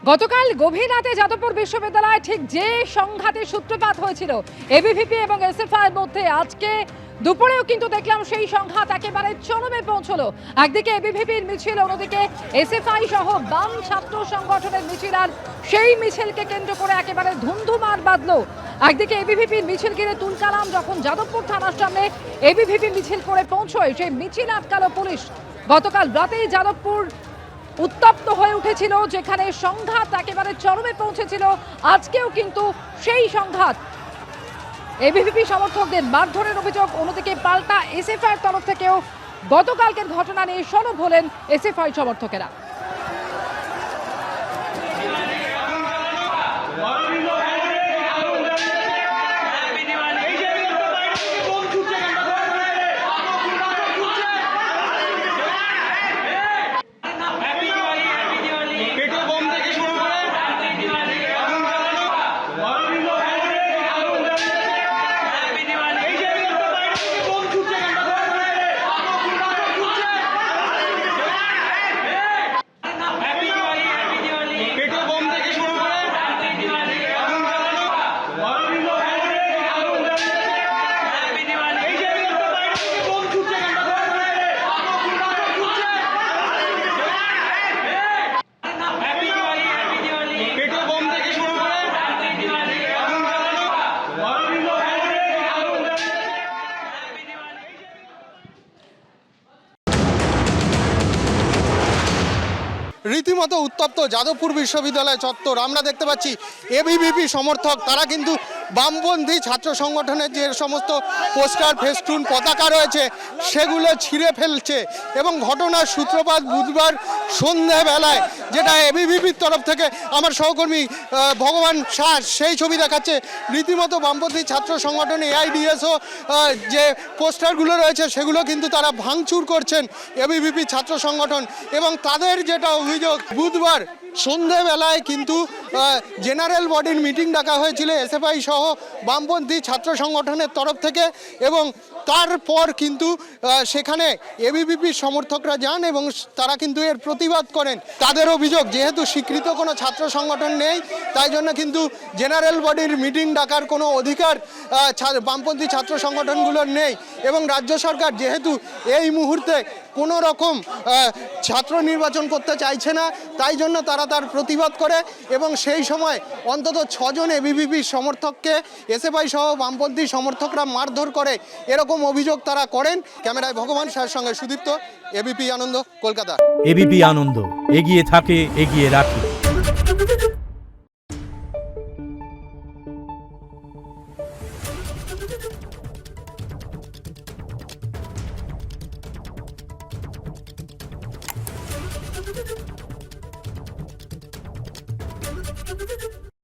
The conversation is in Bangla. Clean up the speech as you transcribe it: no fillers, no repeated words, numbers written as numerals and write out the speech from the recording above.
গতকাল গভীর রাতে যাদবপুর বিশ্ববিদ্যালয়ে ঠিক যে সংঘাতের সূত্রপাত হয়েছিল এবিভিপি এবং এসএফআই এর মধ্যে আজকে দুপুরেও কিন্তু দেখলাম সেই সংঘাত একেবারে চরমে পৌঁছলো। একদিকে এবিভিপির মিছিল, অন্যদিকে এসএফআই সহ বাম ছাত্র সংগঠনের মিছিল, আর সেই মিছিলকে কেন্দ্র করে একেবারে ধুন্ধুমার বাঁধলো। একদিকে এবিভিপির মিছিল ঘিরে তুলকালাম, যখন যাদবপুর থানার সামনে এবিভিপি মিছিল করে পৌঁছয় সেই মিছিল আটকালো পুলিশ। গতকাল রাতেই যাদবপুর উত্তপ্ত হয়ে উঠেছিল, যেখানে সংঘাত একেবারে চরমে পৌঁছেছিল। আজকেও কিন্তু সেই সংঘাত, এবিভিপি সমর্থকদের মারধরের অভিযোগ, অন্যদিকে পাল্টা এসএফআই এর তরফ থেকেও গতকালকের ঘটনা নিয়ে সরব হলেন এসএফআই সমর্থকেরা। রীতিমতো উত্তপ্ত যাদবপুর বিশ্ববিদ্যালয় চত্বর। আমরা দেখতে পাচ্ছি এবিভিপি সমর্থক তারা কিন্তু বামপন্থী ছাত্র সংগঠনের যে সমস্ত পোস্টার, ফেস্টুন, পতাকা রয়েছে সেগুলো ছিঁড়ে ফেলছে। এবং ঘটনার সূত্রপাত বুধবার সন্ধ্যাবেলায়, যেটা এবিভিপির তরফ থেকে আমার সহকর্মী ভগবান শাহ সেই ছবি দেখাচ্ছে। রীতিমতো বামপন্থী ছাত্র সংগঠন এআইডিএসও যে পোস্টারগুলো রয়েছে সেগুলো কিন্তু তারা ভাঙচুর করছেন এবিভিপি ছাত্র সংগঠন। এবং তাদের যেটা অভিযোগ, বুধবার সন্ধেবেলায় কিন্তু জেনারেল বডির মিটিং ডাকা হয়েছিল এসএফআই সহ বামপন্থী ছাত্র সংগঠনের তরফ থেকে, এবং তারপর কিন্তু সেখানে এবিভিপির সমর্থকরা যান এবং তারা কিন্তু এর প্রতিবাদ করেন। তাদের অভিযোগ, যেহেতু স্বীকৃত কোনো ছাত্র সংগঠন নেই, তাই জন্য কিন্তু জেনারেল বডির মিটিং ডাকার কোনো অধিকার বামপন্থী ছাত্র সংগঠনগুলোর নেই। এবং রাজ্য সরকার যেহেতু এই মুহূর্তে কোনো রকম ছাত্র নির্বাচন করতে চাইছে না, তাই জন্য তারা তার প্রতিবাদ করে। এবং সেই সময় অন্তত 6 জন এবিভিপির সমর্থককে এসএফআই সহ বামপন্থী সমর্থকরা মারধর করে, এরকম অভিযোগ তারা করেন। ক্যামেরায় ভগবান শাহের সঙ্গে সুদীপ্ত, এবিপি আনন্দ, কলকাতা। এবিপি আনন্দ, এগিয়ে থাকে, এগিয়ে রাখে।